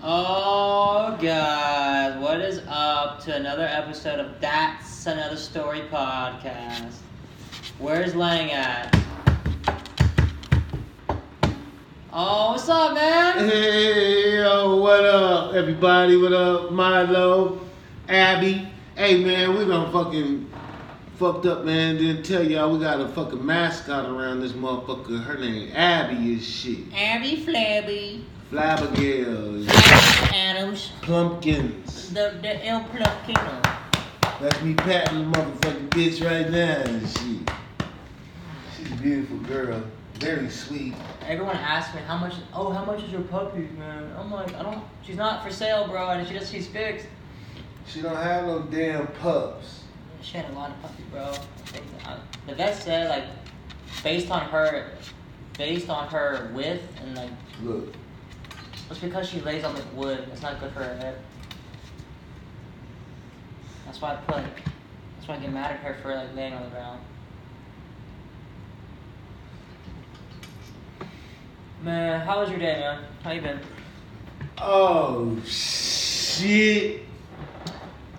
Oh, guys, what is up to another episode of That's Another Story podcast? Where's Lang at? Oh, what's up, man? Hey, yo, what up, everybody? What up, Milo, Abby? Hey, man, we done fucking fucked up, man. Didn't tell y'all we got a fucking mascot around this motherfucker. Her name Abby is shit. Abby Flabby. Flabbergals. Adams. Plumpkins. The El Plumpkino. That's me patting the motherfucking bitch right now and shit. She's a beautiful girl. Very sweet. Everyone asks me how much is your puppy, man? I'm like, she's not for sale, bro, and she's fixed. She don't have no damn pups. She had a lot of puppy, bro. The vet said, like, based on her width and, like... Look. It's because she lays on the wood. It's not good for her head. That's why I get mad at her for, like, laying on the ground. Man, how was your day, man? How you been? Oh, shit.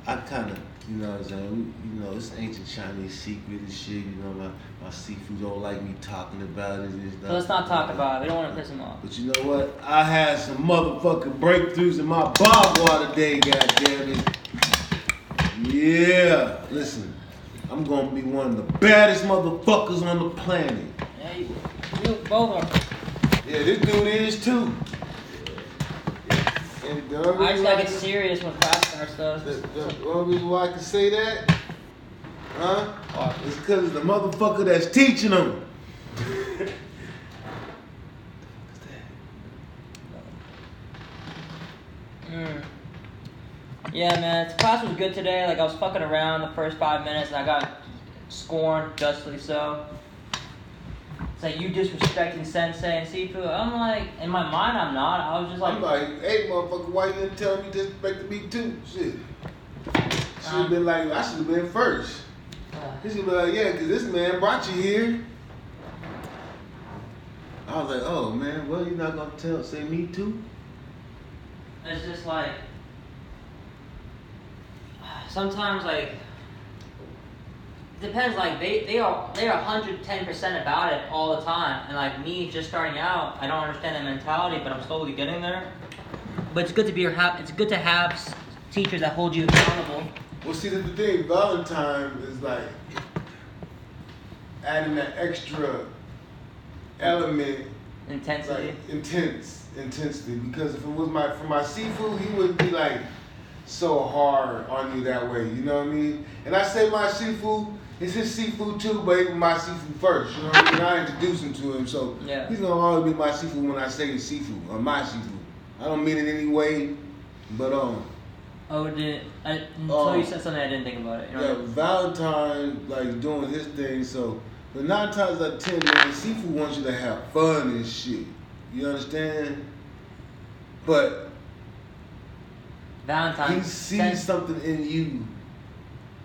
I kind of, you know what I'm saying? It's ancient Chinese secret and shit. You know, my seafood don't like me talking about it. So let's not talk about it. We don't want to piss him off. But you know what? I had some motherfucking breakthroughs in my barbed water day, goddammit. Yeah. Listen, I'm going to be one of the baddest motherfuckers on the planet. Yeah, you both are. Yeah, this dude is too. I just gotta get serious when class starts, though. The only reason why I can say that, is because it's the motherfucker that's teaching them. Yeah, man. Class was good today. Like, I was fucking around the first 5 minutes, and I got scorned, justly so. It's like, you disrespecting sensei and seafood. I'm like, in my mind, I'm not. I was just like... I'm like, hey, motherfucker, why you didn't tell me disrespecting me too? Shit. Should have been like, I should have been first. He should be like, yeah, because this man brought you here. I was like, oh, man, well, you're not going to say me too? It's just like... Sometimes, like... Depends, like, they are 110% about it all the time. And, like, me just starting out, I don't understand that mentality, but I'm slowly getting there. But it's good to have teachers that hold you accountable. Well, see, the thing, Valentine is like adding that extra element. Intensity. Like, intensity. Because if it was for my seafood, he wouldn't be like so hard on you that way. You know what I mean? And I say my seafood, it's his seafood too, but it was my seafood first. You know what I mean? I introduced him to him, so yeah. He's gonna always be my seafood when I say seafood or my seafood. I don't mean it any way, but until you said something, I didn't think about it. You know? Yeah, Valentine like doing his thing. So, but 9 times out of 10, man, seafood wants you to have fun and shit. You understand? But Valentine, he sees something in you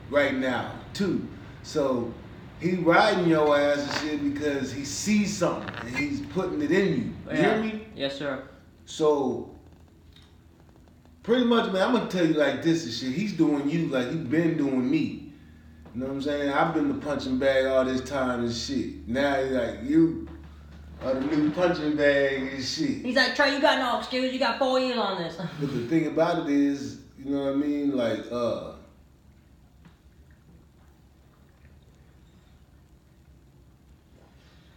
right now too. So he riding your ass and shit because he sees something and he's putting it in you. You hear me? Yes, sir. So pretty much, man, I'm gonna tell you like this and shit. He's doing you like he's been doing me. You know what I'm saying? I've been the punching bag all this time and shit. Now he's like, you are the new punching bag and shit. He's like, Trey, you got no excuse. You got 4 years on this. But the thing about it is, you know what I mean? Like,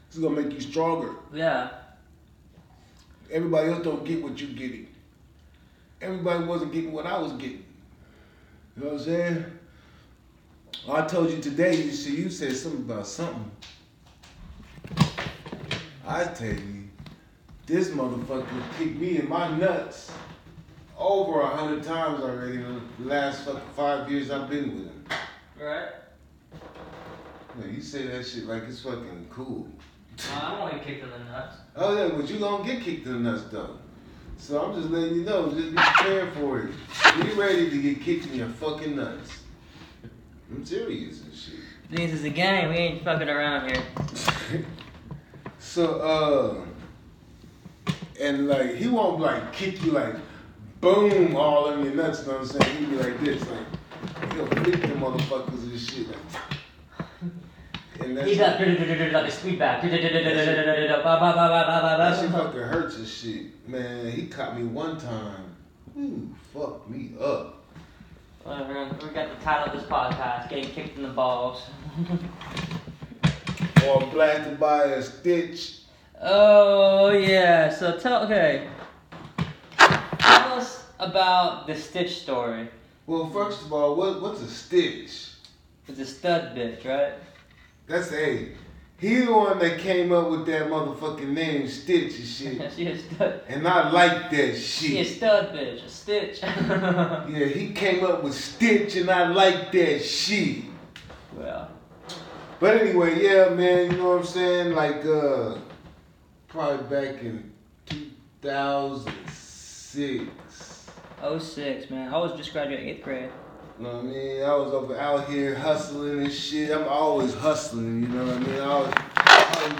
it's gonna make you stronger. Yeah. Everybody else don't get what you're getting. Everybody wasn't getting what I was getting. You know what I'm saying? I told you today, you said something about something. I tell you, this motherfucker kicked me in my nuts over 100 times already in the last fucking 5 years I've been with him. Right. You say that shit like it's fucking cool. I don't want to get kicked in the nuts. Oh yeah, but you gonna get kicked in the nuts though. So I'm just letting you know, just be prepared for it. Be ready to get kicked in your fucking nuts. I'm serious and shit. This is a game. We ain't fucking around here. So, and like, he won't like kick you like, boom, all in your nuts, you know what I'm saying? He'd be like this, like, he'll flick them motherfuckers and shit. Like, and He's like a sweet back. That shit fucking hurts and shit. Man, he caught me one time. Ooh, fucked me up. We got the title of this podcast, Getting Kicked in the Balls. Or blasted by a stitch. Oh, yeah. So tell us about the Stitch story. Well, first of all, what's a stitch? It's a stud bitch, right? That's he the one that came up with that motherfucking name, Stitch and shit. She a stud. And I like that shit. She a stud bitch, a Stitch. Yeah, he came up with Stitch and I like that shit. Well. But anyway, yeah, man, you know what I'm saying? Like, probably back in 2006. 06, man. I was just graduating 8th grade. You know what I mean? I was out here hustling and shit. I'm always hustling, you know what I mean? I always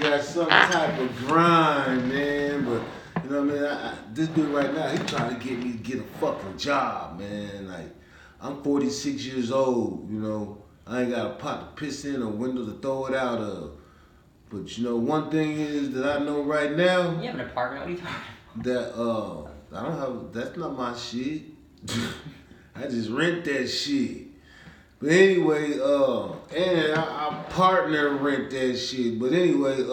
got some type of grind, man. But, you know what I mean? This dude right now, he trying to get me to get a fucking job, man. Like, I'm 46 years old, you know. I ain't got a pot to piss in or window to throw it out of. But, you know, one thing is that I know right now. You have an apartment, what are you talking about? That, I don't have, that's not my shit. I just rent that shit. But anyway, and our partner rent that shit. But anyway,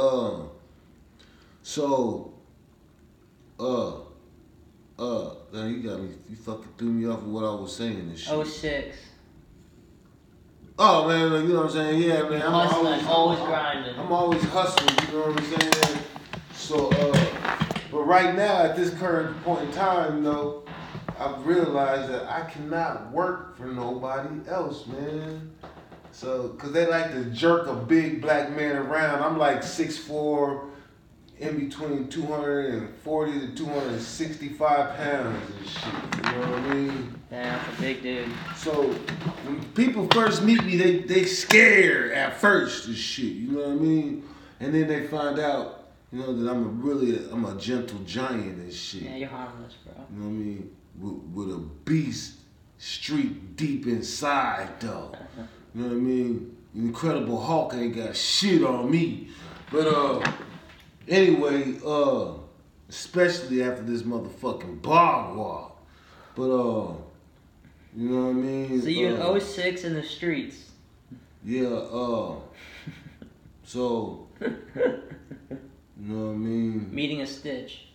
so, now you got me, you fucking threw me off of what I was saying and shit. 06. Oh man, you know what I'm saying? Yeah, man. I'm always grinding. I'm always hustling, you know what I'm saying? So, but right now, at this current point in time, you know, I've realized that I cannot work for nobody else, man. So, cause they like to jerk a big black man around. I'm like 6'4", in between 240 to 265 pounds and shit. You know what I mean? Damn, that's a big dude. So when people first meet me, they scared at first and shit. You know what I mean? And then they find out, you know, that I'm a gentle giant and shit. Yeah, you're harmless, bro. You know what I mean? With a beast streak deep inside, though. You know what I mean? Incredible Hulk ain't got shit on me. But anyway, especially after this motherfucking bog walk. But you know what I mean? So you're in 06 in the streets. Yeah, so you know what I mean? Meeting a Stitch.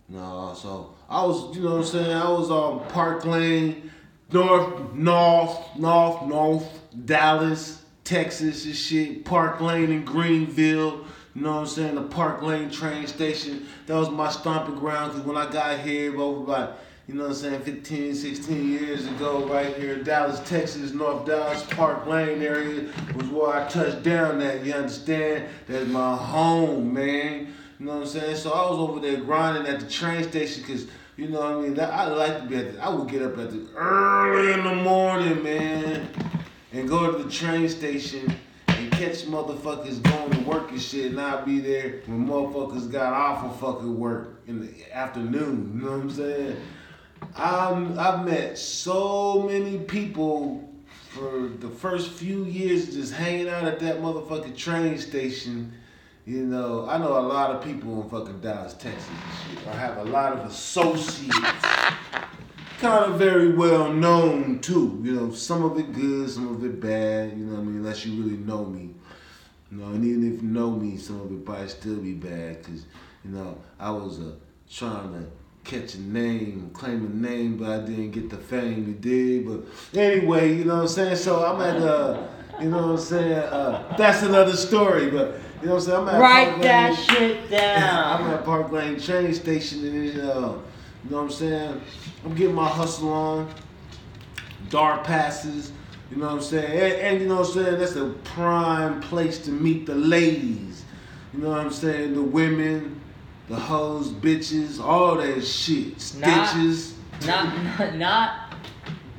No, so I was, you know what I'm saying? I was on Park Lane, North, Dallas, Texas and shit. Park Lane in Greenville. You know what I'm saying? The Park Lane train station. That was my stomping ground because when I got here over about, you know what I'm saying, 15, 16 years ago, right here in Dallas, Texas, North Dallas, Park Lane area was where I touched down at, you understand? That's my home, man. You know what I'm saying? So I was over there grinding at the train station because, you know what I mean, I like to be at I would get up at early in the morning, man, and go to the train station and catch motherfuckers going to work and shit, and I'd be there when motherfuckers got off of fucking work in the afternoon, you know what I'm saying? I've met so many people for the first few years just hanging out at that motherfucking train station. You know, I know a lot of people in fucking Dallas, Texas and shit. I have a lot of associates. Kind of very well known too. You know, some of it good, some of it bad. You know what I mean? Unless you really know me. You know, and even if you know me, some of it probably still be bad. Because, you know, I was trying to catch a name, claim a name, but I didn't get the fame you did. But anyway, you know what I'm saying? So I'm at, you know what I'm saying? That's another story, but you know what I'm saying? I'm at Write Park that Lane. shit down. I'm at Park Lane train station, and you know what I'm saying? I'm getting my hustle on, dart passes, you know what I'm saying? And you know what I'm saying? That's a prime place to meet the ladies. You know what I'm saying? The women, the hoes, bitches, all that shit. Stitches. Not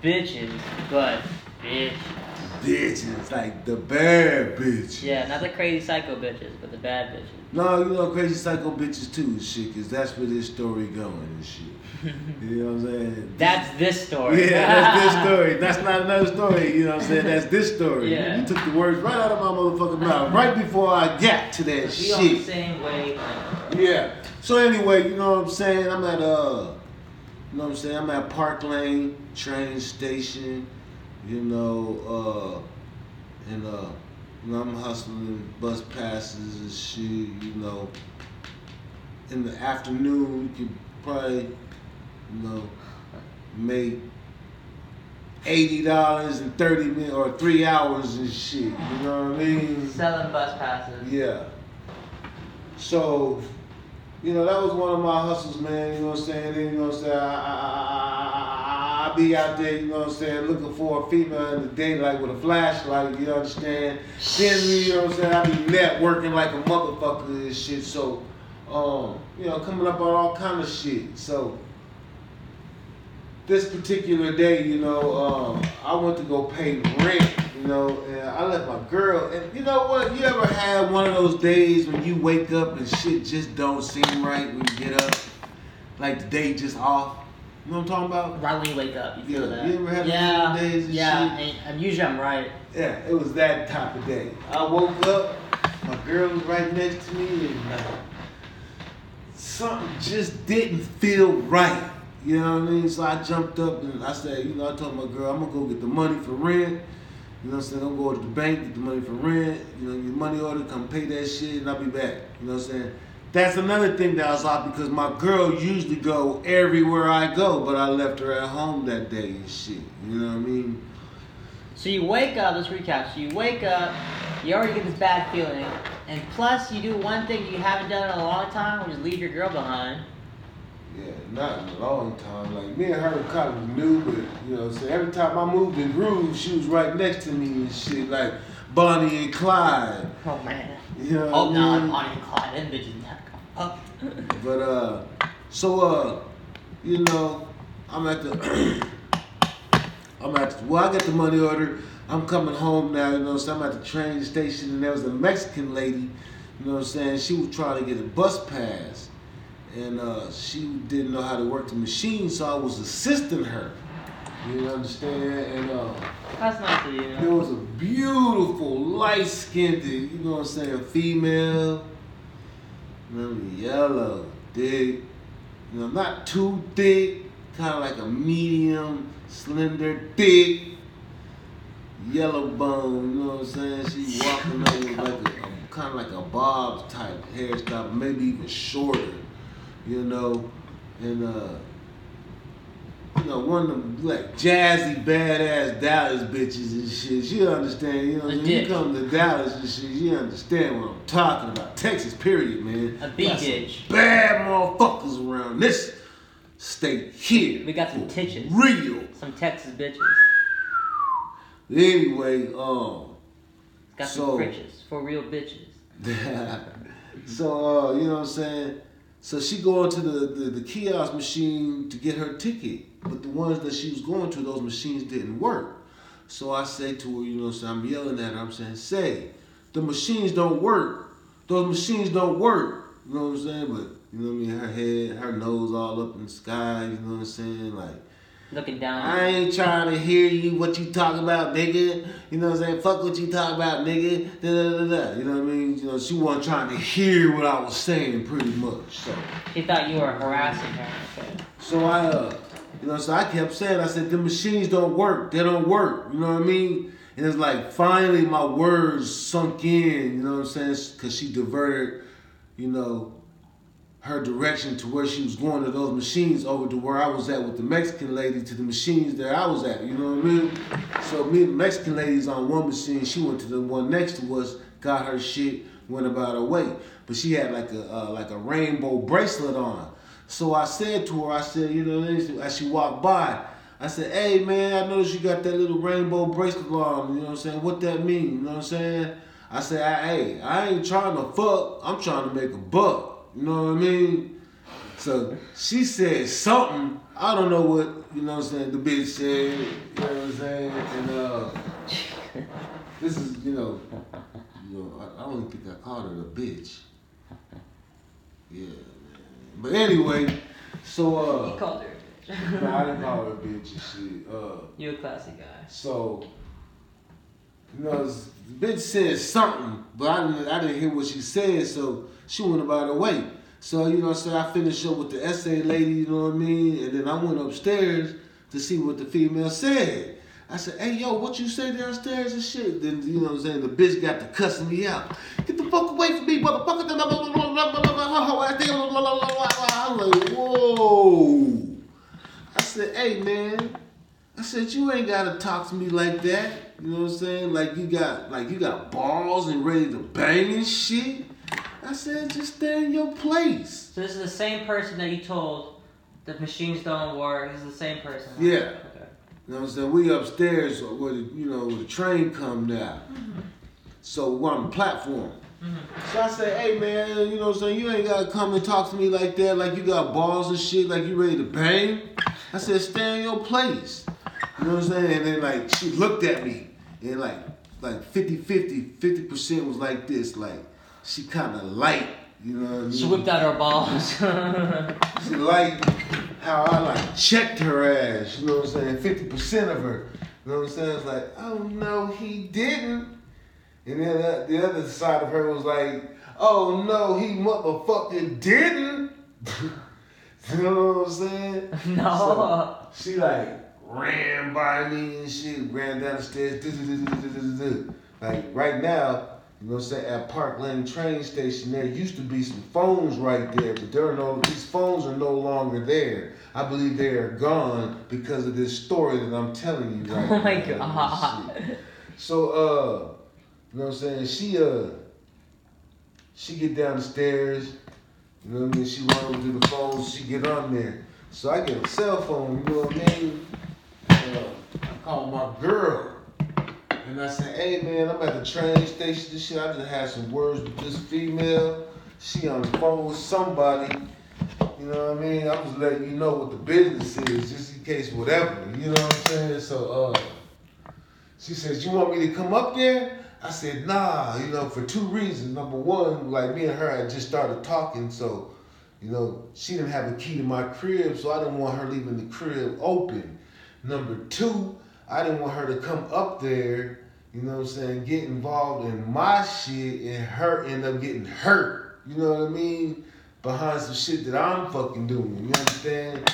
bitches, but bitches. bitches, like the bad bitches. Yeah, not the crazy psycho bitches, but the bad bitches. No, you know crazy psycho bitches too and shit, cause that's where this story going and shit. You know what I'm saying? That's this story. Yeah, that's this story. That's not another story, you know what I'm saying? That's this story. Yeah. You took the words right out of my motherfucking mouth, right before I got to that We shit. on the same way. Yeah. So anyway, you know what I'm saying? I'm at you know what I'm saying? I'm at Park Lane train station, you know, and you know, I'm hustling bus passes and shit, you know. In the afternoon, you could probably, you know, make $80 in 30 minutes or 3 hours and shit. You know what I mean? Selling bus passes. Yeah. So, you know, that was one of my hustles, man. You know what I'm saying? Then, you know what I'm saying? I be out there, you know what I'm saying, looking for a female in the daylight with a flashlight, you understand? Then, you know what I'm saying, I be networking like a motherfucker and shit. So, you know, coming up on all kind of shit. So, this particular day, you know, I went to go pay rent, you know, and I left my girl. And you know what? You ever had one of those days when you wake up and shit just don't seem right when you get up? Like the day just off? You know what I'm talking about? Right when you wake up, you feel that. You ever had those days and shit? And usually I'm right. Yeah, it was that type of day. I woke up, my girl was right next to me, and something just didn't feel right. You know what I mean? So I jumped up and I said, you know, I told my girl, I'm gonna go get the money for rent. You know what I'm saying? I'm gonna go to the bank, get the money for rent. You know, your money order, come pay that shit, and I'll be back. You know what I'm saying? That's another thing that I was off because my girl usually go everywhere I go, but I left her at home that day and shit. You know what I mean? So you wake up, let's recap. So you wake up, you already get this bad feeling, and plus you do one thing you haven't done in a long time, which is leave your girl behind. Yeah, not in a long time. Like, me and her were kind of new, but, you know what I'm saying? Every time I moved in Groove, she was right next to me and shit, like Bonnie and Clyde. Oh, man. You know Oh, what no, I mean? Bonnie and Clyde, them bitches never come up. But, so, you know, well, I got the money order. I'm coming home now, you know, so I'm at the train station, and there was a Mexican lady, you know what I'm saying? She was trying to get a bus pass. And she didn't know how to work the machine, so I was assisting her. You understand? And That's nice of you. there was a beautiful, light-skinned, you know what I'm saying, female. You know, yellow, thick. You know, not too thick, kind of like a medium, slender, thick, yellow bone. You know what I'm saying? She walking over like a kind of like a Bob type hairstyle, maybe even shorter. You know, and you know, one of them like jazzy, badass Dallas bitches and shit. You understand? You know, when you come to Dallas and shit, you understand what I'm talking about. Texas, period, man. A bitch. Bad motherfuckers around this state here. We got some titches. Real. Some Texas bitches. Anyway, Got some fridges for real bitches. So, you know what I'm saying? So she going to the kiosk machine to get her ticket. But the ones that she was going to, those machines didn't work. So I say to her, you know what I'm saying? I'm yelling at her. I'm saying, say, the machines don't work. Those machines don't work. You know what I'm saying? But, you know what I mean? Her head, her nose all up in the sky. You know what I'm saying? Like, looking down. I ain't trying to hear you what you talk about, nigga. You know what I'm saying? Fuck what you talk about, nigga. Da, da, da, da. You know what I mean? You know, she wasn't trying to hear what I was saying pretty much. So she thought you were harassing her. Okay. So I kept saying, I said, the machines don't work. They don't work. You know what I mean? And it's like finally my words sunk in, you know what I'm saying? Because she diverted, you know, her direction to where she was going to those machines over to where I was at with the Mexican lady to the machines that I was at, you know what I mean? So me and the Mexican lady's on one machine, she went to the one next to us, got her shit, went about her way. But she had like a rainbow bracelet on. So I said to her, I said, you know, as she walked by, I said, hey man, I noticed you got that little rainbow bracelet on, you know what I'm saying? What that mean, you know what I'm saying? I said, hey, I ain't trying to fuck, I'm trying to make a buck. You know what I mean? So she said something. I don't know what, you know what I'm saying, the bitch said, you know what I'm saying? And This is, I don't think I called her a bitch. Yeah, man. But anyway, so You called her a bitch. No, I didn't call her a bitch and shit. You're a classy guy. So, the bitch said something, but I didn't hear what she said, so she went about her way. So, I finished up with the essay lady, you know what I mean? And then I went upstairs to see what the female said. I said, hey, yo, what you say downstairs and shit? Then, the bitch got to cussing me out. Get the fuck away from me, motherfucker. I was like, whoa. I said, hey, man. I said, you ain't got to talk to me like that. You know what I'm saying? Like you got balls and ready to bang and shit. I said, just stay in your place. So this is the same person that you told the machines don't work. This is the same person. Yeah. Okay. You know what I'm saying? We upstairs where the train come down. Mm-hmm. So we're on the platform. Mm-hmm. So I say, hey man, you know what I'm saying? You ain't gotta come and talk to me like that, like you got balls and shit, like you ready to bang. I said, stay in your place. You know what I'm saying? And then she looked at me and like 50% was like this, like she kinda light, you know what I mean? She whipped out her balls. She liked how I checked her ass, you know what I'm saying? 50% of her, you know what I'm saying? It's like, oh no, he didn't. And then the other side of her was like, oh no, he motherfucking didn't. You know what I'm saying? No. So she ran by me and shit, ran down the stairs. Like right now, you know what I'm saying, at Park Lane train station, there used to be some phones right there, but these phones are no longer there. I believe they are gone because of this story that I'm telling you right now. Oh my God. So, you know what I'm saying, she get down the stairs, you know what I mean, she run over to the phone, she get on there. So I get a cell phone, you know what I mean? I call my girl. And I said, hey man, I'm at the train station and shit. I just had some words with this female. She on the phone with somebody. You know what I mean? I'm just letting you know what the business is, just in case whatever. You know what I'm saying? So she says, you want me to come up there? I said, nah, for two reasons. Number one, me and her had just started talking, so, she didn't have a key to my crib, so I didn't want her leaving the crib open. Number two, I didn't want her to come up there, you know what I'm saying, get involved in my shit and her end up getting hurt, you know what I mean, behind some shit that I'm fucking doing, you understand?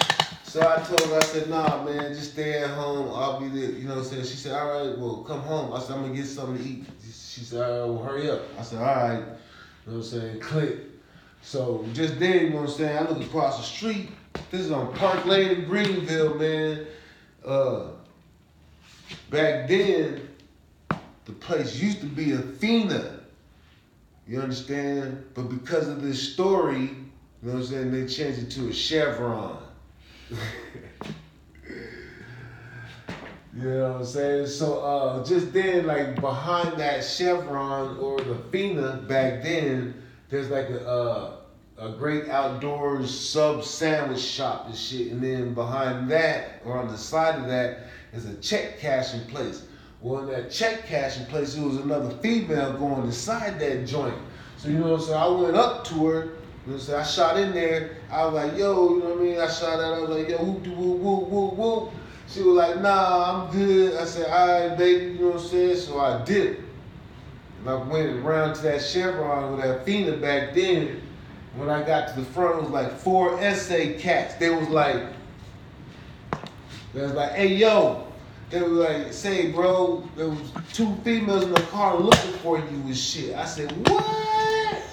So I told her, I said, nah, man, just stay at home, I'll be there, you know what I'm saying? She said, all right, well, come home. I said, I'm gonna get something to eat. She said, all right, well, hurry up. I said, all right, you know what I'm saying, click. So just then, you know what I'm saying, I look across the street. This is on Park Lane in Greenville, man. Back then, the place used to be Athena. You understand? But because of this story, you know what I'm saying, they changed it to a Chevron. You know what I'm saying? So just then, behind that Chevron or the Athena back then, there's a great outdoors sub sandwich shop and shit. And then behind that, or on the side of that, is a check cashing place. Well, in that check cashing place, there was another female going inside that joint. So, you know what I'm saying? I went up to her. You know what I'm saying? I shot in there. I was like, yo, you know what I mean? I shot at her. I was like, yo, whoop, whoop, whoop, whoop, whoop. She was like, nah, I'm good. I said, all right, baby, you know what I'm saying? So I did it. And I went around to that Chevron with that Athena back then. When I got to the front, it was like 4 essay cats. They was like, hey, yo. They were like, say, bro, there was 2 females in the car looking for you and shit. I said, what?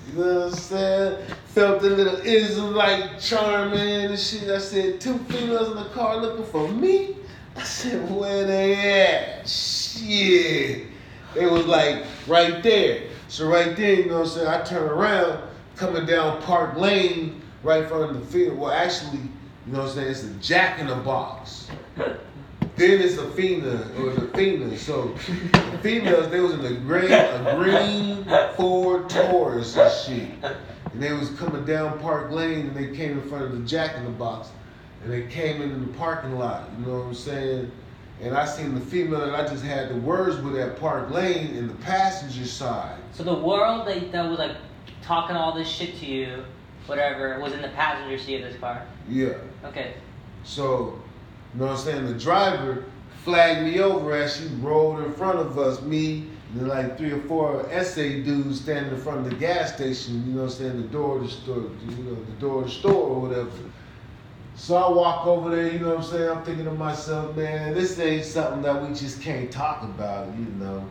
You know what I'm saying? Felt a little Israelite charm and shit. I said, 2 females in the car looking for me? I said, where they at? Shit. They was right there. So right there, you know what I'm saying, I turned around, coming down Park Lane, right in front of the field. Well, actually, you know what I'm saying, it's a Jack in the Box. Then it's Athena. So the females, they was in a green Ford Taurus and shit. And they was coming down Park Lane and they came in front of the Jack in the Box. And they came into the parking lot, you know what I'm saying? And I seen the female that I just had the words with at Park Lane in the passenger side. So the world that was like talking all this shit to you, whatever, was in the passenger seat of this car. Yeah. Okay. So, you know what I'm saying? The driver flagged me over as she rolled in front of us, me, and then like 3 or 4 essay dudes standing in front of the gas station, you know what I'm saying, the door of the store, the door of the store or whatever. So I walk over there, you know what I'm saying, I'm thinking to myself, man, this ain't something that we just can't talk about, you know.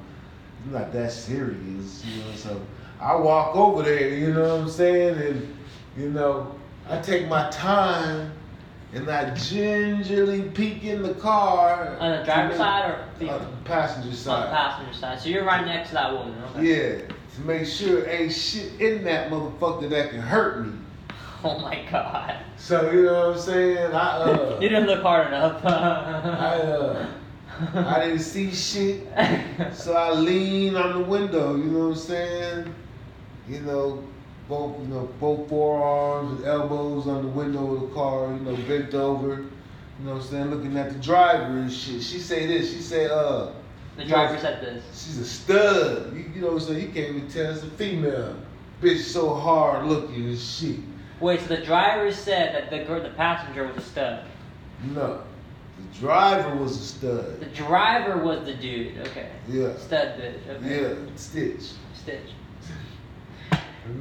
It's not that serious, you know, so I walk over there, you know what I'm saying, and, you know, I take my time and I gingerly peek in the car. On the driver's side or the passenger side? On the passenger side. So you're right next to that woman, okay? Yeah, to make sure ain't shit in that motherfucker that can hurt me. Oh my God. So, you know what I'm saying? You didn't look hard enough. I didn't see shit, so I leaned on the window, you know what I'm saying? You know, both forearms and elbows on the window of the car, you know, bent over, you know what I'm saying, looking at the driver and shit. She say this, she say, the driver said this. She's a stud. You know what I'm saying? You can't even tell it's a female. Bitch so hard looking and shit. Wait, so the driver said that the passenger was a stud? No. The driver was a stud. The driver was the dude, okay. Yeah. Stud bitch, okay. Yeah, Stitch. Stitch.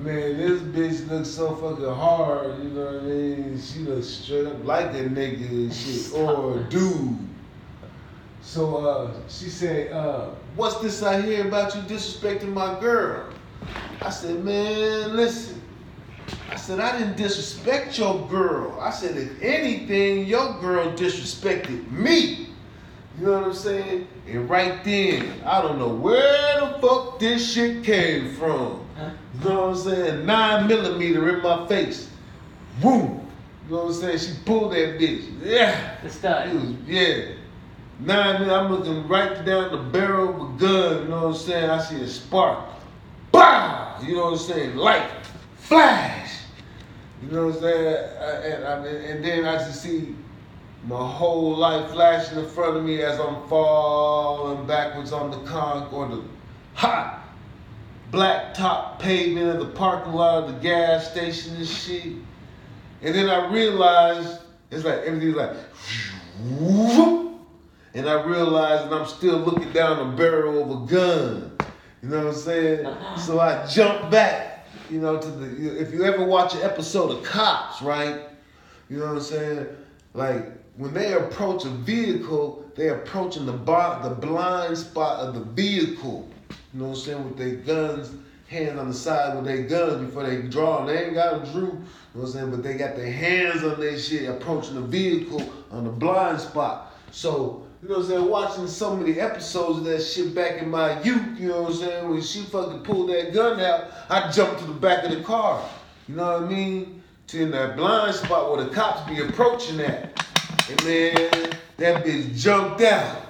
Man, this bitch looks so fucking hard, you know what I mean? She looks straight up like a nigga and shit, or a dude. So she said, what's this I hear about you disrespecting my girl? I said, man, listen. I said, I didn't disrespect your girl. I said, if anything, your girl disrespected me. You know what I'm saying? And right then, I don't know where the fuck this shit came from. You know what I'm saying? 9mm in my face. Boom. You know what I'm saying? She pulled that bitch. Yeah. The stud. Yeah. 9mm, I'm looking right down the barrel of a gun. You know what I'm saying? I see a spark. Bah! You know what I'm saying? Light. Flash. You know what I'm saying? And then I just see my whole life flashing in front of me as I'm falling backwards on the concrete, or the hot black top pavement of the parking lot of the gas station and shit. And then I realized, it's like everything's like, whoop, and I realized that I'm still looking down the barrel of a gun. You know what I'm saying? So I jumped back, you know, if you ever watch an episode of Cops, right? You know what I'm saying? Like, when they approach a vehicle, they're approaching the blind spot of the vehicle. You know what I'm saying? With their guns, hands on the side with their guns before they draw. They ain't got them drew, you know what I'm saying? But they got their hands on their shit, approaching the vehicle on the blind spot. So, you know what I'm saying? Watching so many episodes of that shit back in my youth, you know what I'm saying? When she fucking pulled that gun out, I jumped to the back of the car. You know what I mean? To in that blind spot where the cops be approaching at. And man, that bitch jumped out.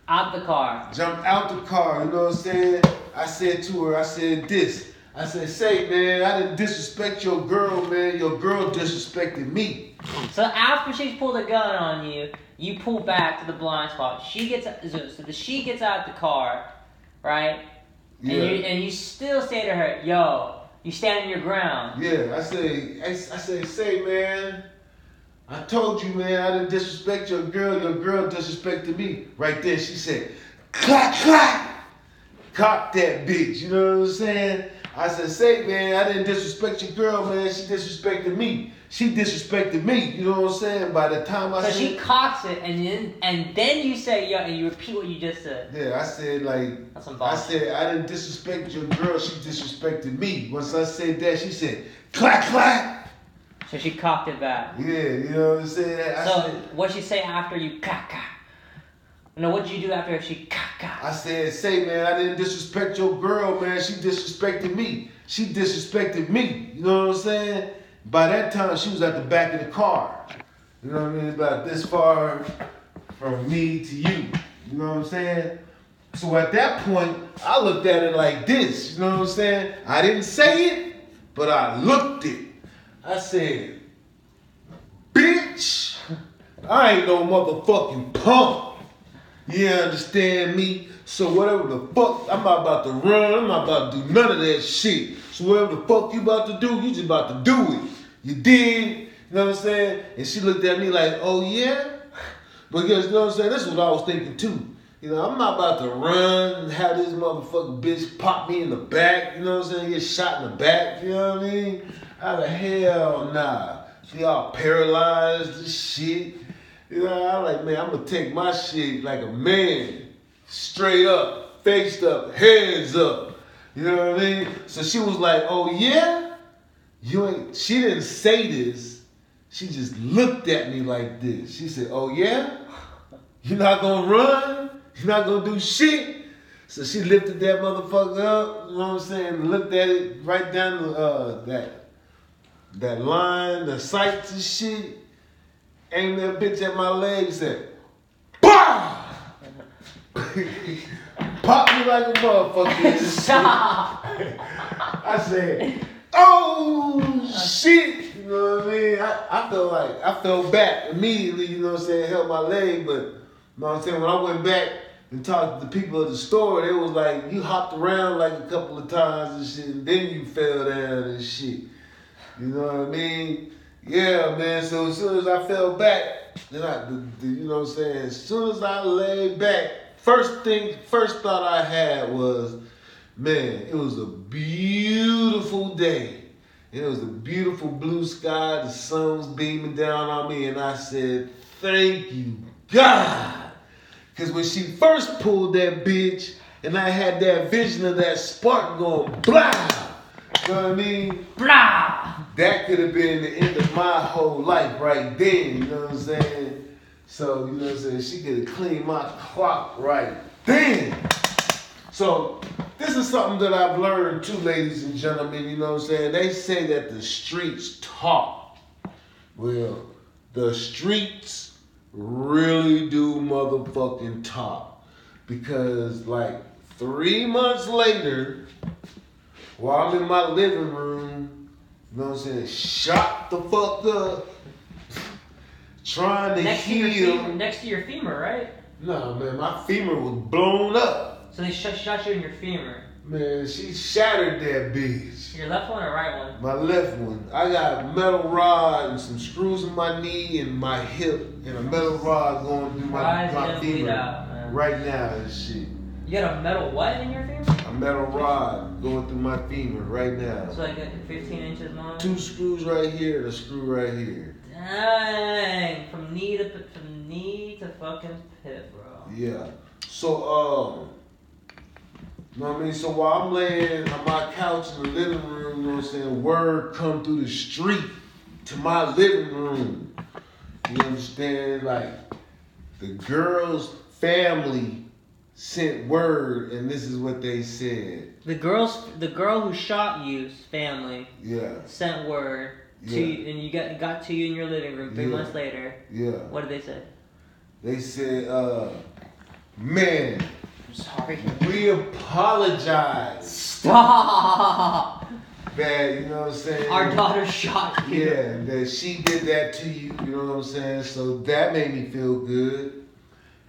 Out the car. Jumped out the car, you know what I'm saying? I said to her, I said this. I said, say, man, I didn't disrespect your girl, man. Your girl disrespected me. So after she pulled a gun on you, you pull back to the blind spot. She gets out the car, right? Yeah. And you still say to her, yo, you stand your ground. Yeah, I say, man, I told you, man, I didn't disrespect your girl disrespected me. Right there, she said, clack, clack. Cock that bitch, you know what I'm saying? I said, say, man, I didn't disrespect your girl, man. She disrespected me. She disrespected me, you know what I'm saying? By the time I said... So she cocks it, and then you say, yo, and you repeat what you just said. Yeah, I said, like, I said, I didn't disrespect your girl. She disrespected me. Once I said that, she said, clack, clack. So she cocked it back. Yeah, you know what I'm saying? So what'd she say after you cock? No, what'd you do after she cock? I said, say, man, I didn't disrespect your girl, man. She disrespected me. She disrespected me. You know what I'm saying? By that time, she was at the back of the car. You know what I mean? About this far from me to you. You know what I'm saying? So at that point, I looked at it like this. You know what I'm saying? I didn't say it, but I looked it. I said, bitch, I ain't no motherfucking punk. You understand me? So whatever the fuck, I'm not about to run. I'm not about to do none of that shit. So whatever the fuck you about to do, you just about to do it. You dig? You know what I'm saying? And she looked at me like, oh yeah? Because, you know what I'm saying? This is what I was thinking too. You know, I'm not about to run and have this motherfucking bitch pop me in the back. You know what I'm saying? Get shot in the back. You know what I mean? How the hell nah? She all paralyzed and shit. You know, I'm like, man, I'm gonna take my shit like a man. Straight up, faced up, heads up. You know what I mean? So she was like, oh yeah? You ain't, she didn't say this. She just looked at me like this. She said, oh yeah? You're not gonna run? You're not gonna do shit? So she lifted that motherfucker up, you know what I'm saying? Looked at it right down the, that line, the sights and shit. Aimed that bitch at my leg and said, BAH! Popped me like a motherfucker. I said, oh shit! You know what I mean? I fell back immediately, you know what I'm saying, held my leg, but you know what I'm saying, when I went back and talked to the people at the store, they was like, you hopped around like a couple of times and shit, and then you fell down and shit. You know what I mean? Yeah, man, so as soon as I fell back, then you know what I'm saying, as soon as I laid back, first thought I had was, man, it was a beautiful day. And it was a beautiful blue sky, the sun was beaming down on me, and I said, thank you, God. Because when she first pulled that bitch, and I had that vision of that spark going, blah! You know what I mean? Blah! That could have been the end of my whole life right then, you know what I'm saying? So, you know what I'm saying? She could have cleaned my clock right then. So, this is something that I've learned too, ladies and gentlemen, you know what I'm saying? They say that the streets talk. Well, the streets really do motherfucking talk. Because, like, 3 months later, while I'm in my living room, you know what I'm saying, shot the fuck up, trying to heal. Next to your femur, right? No, man, my femur was blown up. So they shot you in your femur. Man, she shattered that bitch. Your left one or right one? My left one. I got a metal rod and some screws in my knee and my hip and a metal rod going through my femur out, right now and shit. You got a metal what in your femur? A metal rod going through my femur right now. So like 15 inches long? 2 screws right here and a screw right here. Dang! From knee to fucking pit, bro. Yeah. So, you know what I mean? So while I'm laying on my couch in the living room, you know what I'm saying, word come through the street to my living room. You understand? Like, the girl's family sent word, and this is what they said. The girl who shot you's family sent word to you, and you got to you in your living room 3 months later. Yeah. What did they say? They said, man, I'm sorry. we apologize. Stop! That, you know what I'm saying? Our daughter shot you. Yeah, that she did that to you, you know what I'm saying? So that made me feel good.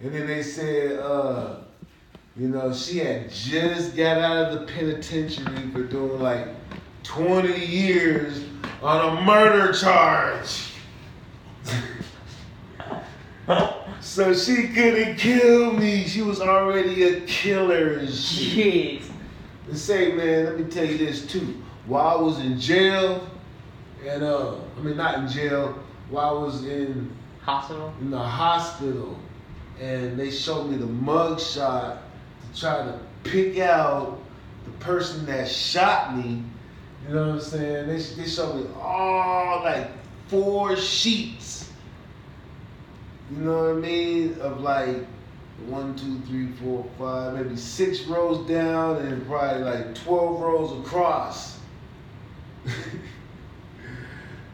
And then they said, you know, she had just got out of the penitentiary for doing like 20 years on a murder charge. So she couldn't kill me. She was already a killer and shit. Jeez. And say, man, let me tell you this too. While I was in jail, and not in jail, while I was in the hospital, and they showed me the mug shot to try to pick out the person that shot me. You know what I'm saying? They showed me all like 4 sheets. You know what I mean? Of like 1, 2, 3, 4, 5, maybe 6 rows down and probably like 12 rows across.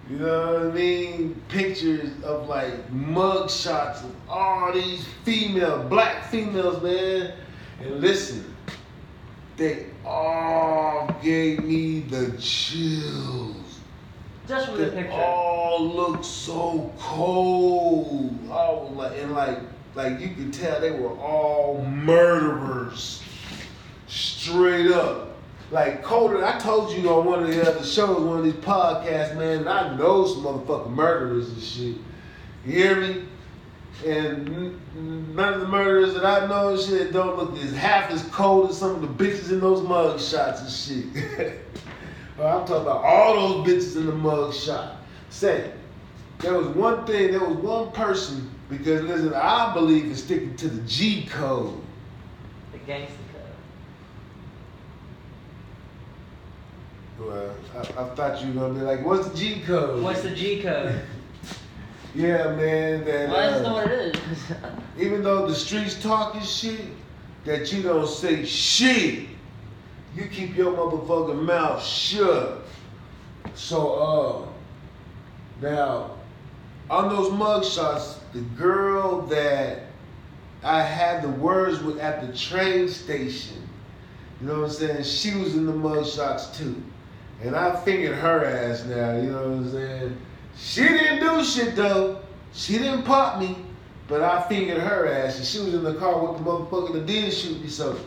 You know what I mean? Pictures of like mug shots of all these black females, man. And listen, they all gave me the chills. Just from the They picture. all looked so cold. I was like, and like like you could tell they were all murderers. Straight up. Like Colder, I told you on one of the other shows, one of these podcasts, man, I know some motherfucking murderers and shit. You hear me? And none of the murderers that I know and shit don't look as half as cold as some of the bitches in those mug shots and shit. I'm talking about all those bitches in the mug shot. Say, there was one person, because listen, I believe in sticking to the G code. The gangster code. Well, I thought you were gonna be like, what's the G code? What's the G code? Yeah, man. That, well, that's not what it is. Even though the streets talking shit, that you don't say shit. You keep your motherfucking mouth shut. So, now, on those mugshots, the girl that I had the words with at the train station, you know what I'm saying? She was in the mugshots too. And I fingered her ass now, you know what I'm saying? She didn't do shit though. She didn't pop me, but I fingered her ass, and she was in the car with the motherfucker that did shoot me. So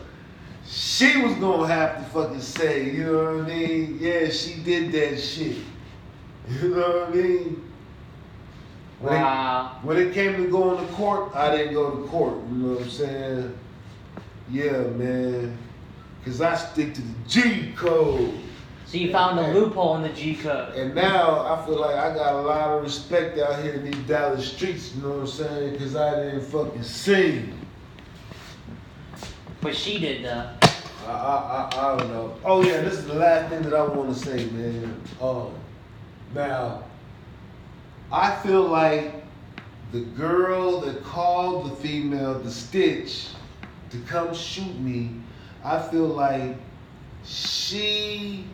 she was gonna have to fucking say, you know what I mean? Yeah, she did that shit. You know what I mean? Wow. When it came to going to court, I didn't go to court. You know what I'm saying? Yeah, man. Cause I stick to the G code. So you found a loophole in the G code. And now I feel like I got a lot of respect out here in these Dallas streets, you know what I'm saying? Because I didn't fucking sing. But she did though. I don't know. Oh yeah, this is the last thing that I want to say, man. Now, I feel like the girl that called the female, the Stitch, to come shoot me, I feel like she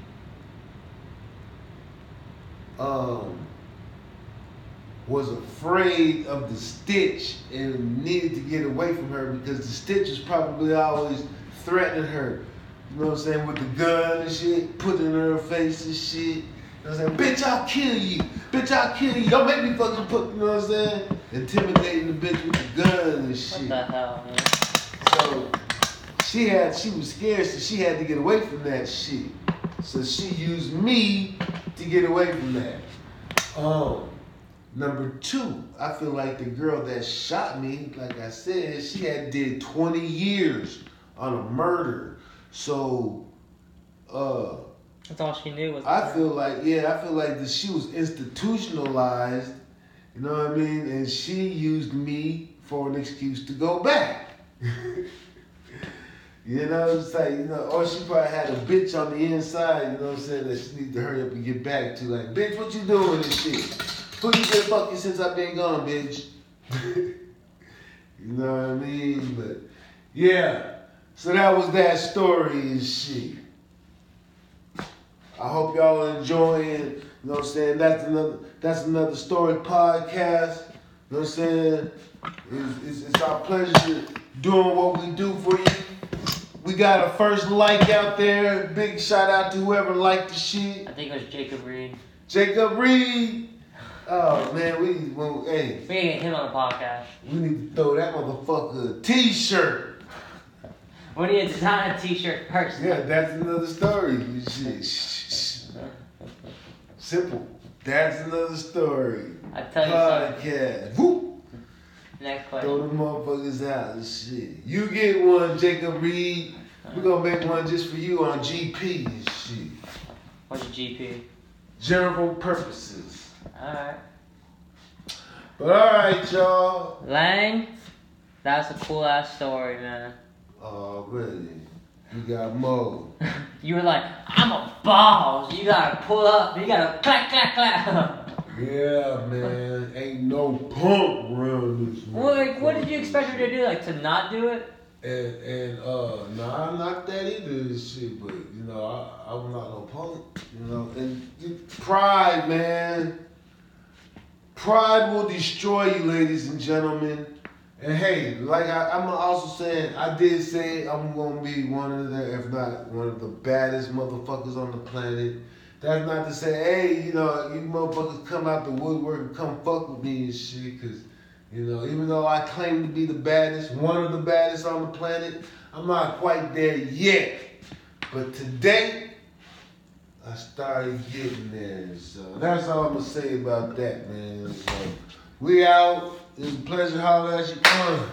was afraid of the Stitch and needed to get away from her because the Stitch was probably always threatening her. You know what I'm saying? With the gun and shit, putting it in her face and shit. You know what I'm saying? Bitch, I'll kill you. Bitch, I'll kill you. Don't make me fucking put, you know what I'm saying? Intimidating the bitch with the gun and shit. What the hell, man? So she was scared, so she had to get away from that shit. So she used me to get away from that. Number two, I feel like the girl that shot me, like I said, she had did 20 years on a murder. So, that's all she knew was. I feel like that she was institutionalized. You know what I mean? And she used me for an excuse to go back. You know, it's like, you know, or she probably had a bitch on the inside, you know what I'm saying, that she need to hurry up and get back to. Like, bitch, what you doing this shit? Who you been fucking since I've been gone, bitch? You know what I mean? But, yeah. So that was that story and shit. I hope y'all enjoying, you know what I'm saying? That's another story podcast. You know what I'm saying? It's our pleasure doing what we do for you. We got a first like out there. Big shout out to whoever liked the shit. I think it was Jacob Reed. Jacob Reed. Oh man, hey. We ain't get him on the podcast. We need to throw that motherfucker a t-shirt. We need to design a t-shirt first. Yeah, that's another story. Shit. Simple. That's another story. I tell you something. Podcast. Woo. Next question. Throw them motherfuckers out and shit. You get one, Jacob Reed. We're gonna make one just for you on GP and shit. What's GP? General purposes. Alright. But alright, y'all. Lang, that's a cool ass story, man. Oh, really? You got more. You were like, I'm a boss. You gotta pull up. You gotta clap, clap, clap. Yeah, man. Ain't no punk around this. Well, like, what did you expect her to do? Like, to not do it? Nah, I'm not that either. This shit, but you know, I'm not no punk. You know, and pride, man. Pride will destroy you, ladies and gentlemen. And hey, like I'm also saying, I did say I'm gonna be one of the, if not one of the baddest motherfuckers on the planet. That's not to say, hey, you know, you motherfuckers come out the woodwork and come fuck with me and shit, cause, You know, even though I claim to be the baddest, one of the baddest on the planet, I'm not quite there yet. But today, I started getting there. So that's all I'm going to say about that, man. So we out. It was a pleasure hollering at you. 1,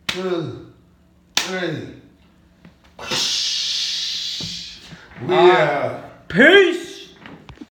2, 3. We out. Peace.